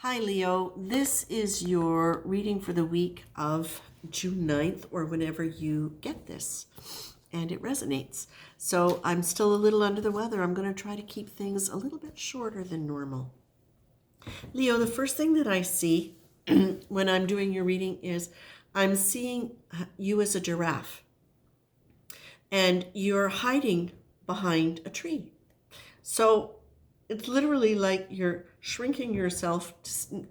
Hi, Leo. This is your reading for the week of June 9th, or whenever you get this, and it resonates. So I'm still a little under the weather. I'm going to try to keep things a little bit shorter than normal. Leo, the first thing that I see when I'm doing your reading is I'm seeing you as a giraffe, and you're hiding behind a tree. So it's literally like you're shrinking yourself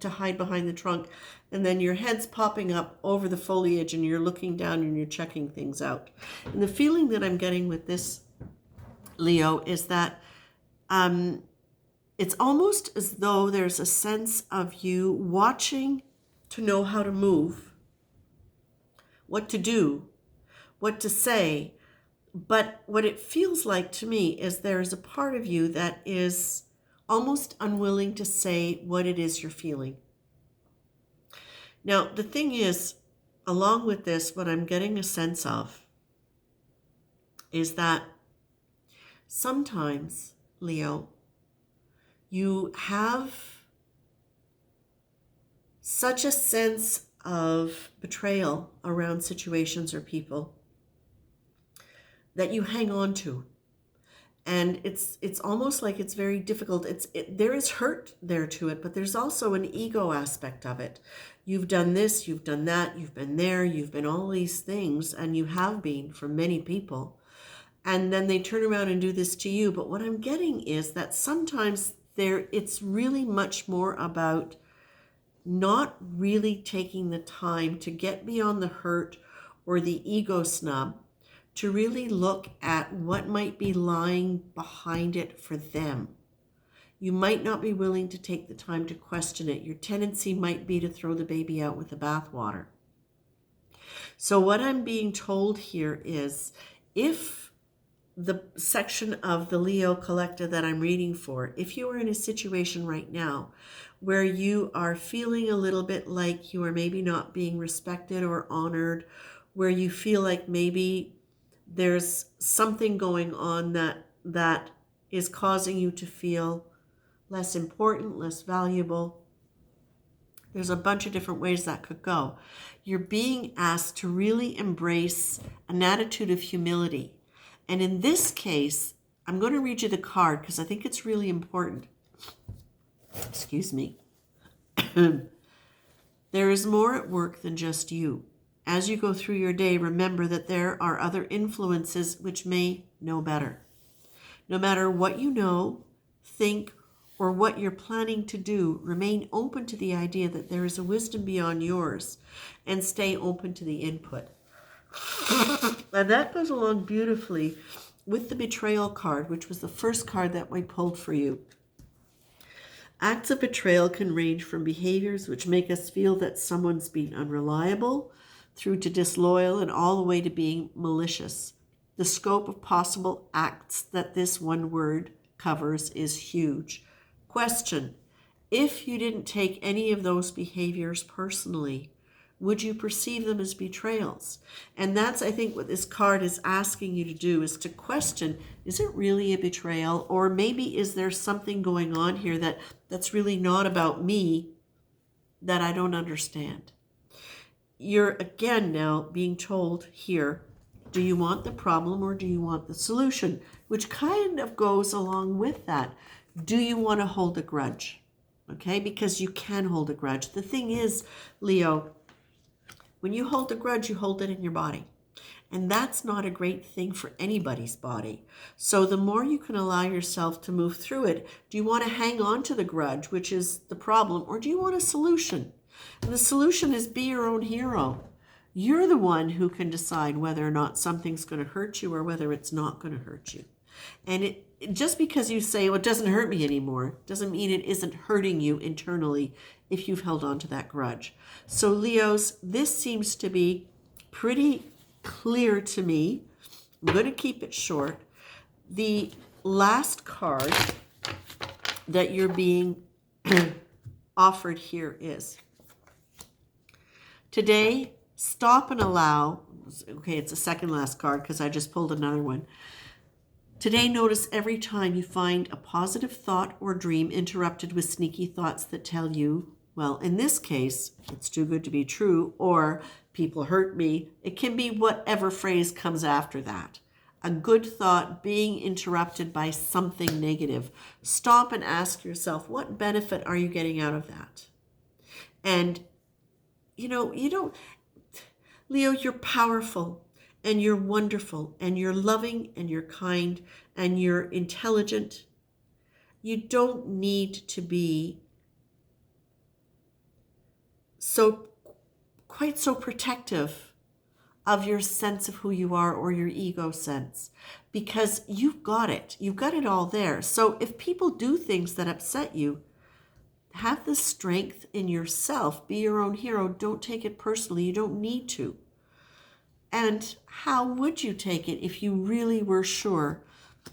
to hide behind the trunk, and then your head's popping up over the foliage and you're looking down and you're checking things out. And the feeling that I'm getting with this, Leo, is that it's almost as though there's a sense of you watching to know how to move, what to do, what to say. But what it feels like to me is there's a part of you that is almost unwilling to say what it is you're feeling. Now, the thing is, along with this, what I'm getting a sense of is that sometimes, Leo, you have such a sense of betrayal around situations or people that you hang on to. And it's almost like it's very difficult. There is hurt there to it, but there's also an ego aspect of it. You've done this, you've done that, you've been there, you've been all these things, and you have been for many people. And then they turn around and do this to you. But what I'm getting is that sometimes it's really much more about not really taking the time to get beyond the hurt or the ego snub, to really look at what might be lying behind it for them. You might not be willing to take the time to question it. Your tendency might be to throw the baby out with the bathwater. So what I'm being told here is, if the section of the Leo collective that I'm reading for, if you are in a situation right now where you are feeling a little bit like you are maybe not being respected or honored, where you feel like maybe there's something going on that is causing you to feel less important, less valuable. There's a bunch of different ways that could go. You're being asked to really embrace an attitude of humility. And in this case, I'm going to read you the card because I think it's really important. Excuse me. There is more at work than just you. As you go through your day, remember that there are other influences which may know better. No matter what you know, think, or what you're planning to do, remain open to the idea that there is a wisdom beyond yours, and stay open to the input. And that goes along beautifully with the betrayal card, which was the first card that we pulled for you. Acts of betrayal can range from behaviors which make us feel that someone's being unreliable, through to disloyal, and all the way to being malicious. The scope of possible acts that this one word covers is huge. Question: if you didn't take any of those behaviors personally, would you perceive them as betrayals? And that's, I think, what this card is asking you to do, is to question, is it really a betrayal? Or maybe is there something going on here that's really not about me, that I don't understand? You're again now being told here, do you want the problem or do you want the solution? Which kind of goes along with that. Do you want to hold a grudge? Okay, because you can hold a grudge. The thing is, Leo, when you hold a grudge, you hold it in your body. And that's not a great thing for anybody's body. So the more you can allow yourself to move through it, do you want to hang on to the grudge, which is the problem, or do you want a solution? And the solution is be your own hero. You're the one who can decide whether or not something's going to hurt you or whether it's not going to hurt you. And just because you say, well, it doesn't hurt me anymore, doesn't mean it isn't hurting you internally if you've held on to that grudge. So Leos, this seems to be pretty clear to me. I'm going to keep it short. The last card that you're being offered here is, today, stop and allow. Okay, it's the second last card because I just pulled another one. Today, notice every time you find a positive thought or dream interrupted with sneaky thoughts that tell you Well, in this case, it's too good to be true, or people hurt me. It can be whatever phrase comes after that. A good thought being interrupted by something negative. Stop and ask yourself, what benefit are you getting out of that? And, you don't, Leo, you're powerful and you're wonderful and you're loving and you're kind and you're intelligent. You don't need to be quite so protective of your sense of who you are or your ego sense, because you've got it. You've got it all there. So if people do things that upset you, have the strength in yourself. Be your own hero. Don't take it personally. You don't need to. And how would you take it if you really were sure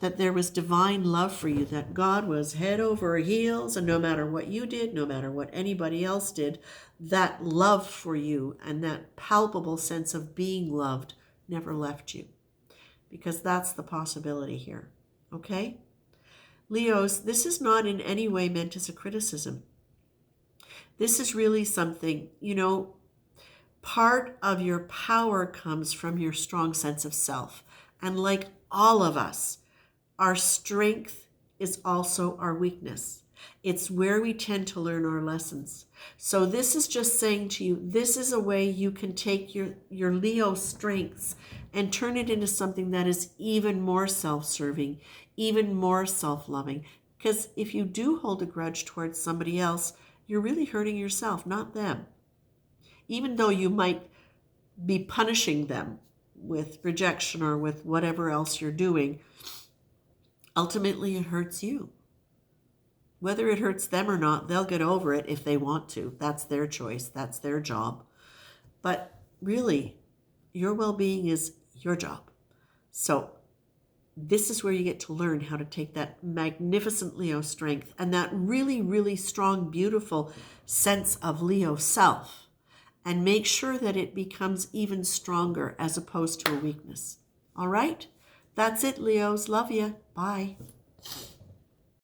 that there was divine love for you, that God was head over heels, and no matter what you did, no matter what anybody else did, that love for you and that palpable sense of being loved never left you? Because that's the possibility here. Okay? Leos, this is not in any way meant as a criticism. This is really something, part of your power comes from your strong sense of self. And like all of us, our strength is also our weakness. It's where we tend to learn our lessons. So this is just saying to you, this is a way you can take your Leo strengths and turn it into something that is even more self-serving, even more self-loving. Because if you do hold a grudge towards somebody else, you're really hurting yourself, not them. Even though you might be punishing them with rejection or with whatever else you're doing, ultimately it hurts you. Whether it hurts them or not, they'll get over it if they want to. That's their choice. That's their job. But really, your well-being is your job. So this is where you get to learn how to take that magnificent Leo strength and that really, really strong, beautiful sense of Leo self, and make sure that it becomes even stronger as opposed to a weakness. All right? That's it, Leos. Love ya. Bye.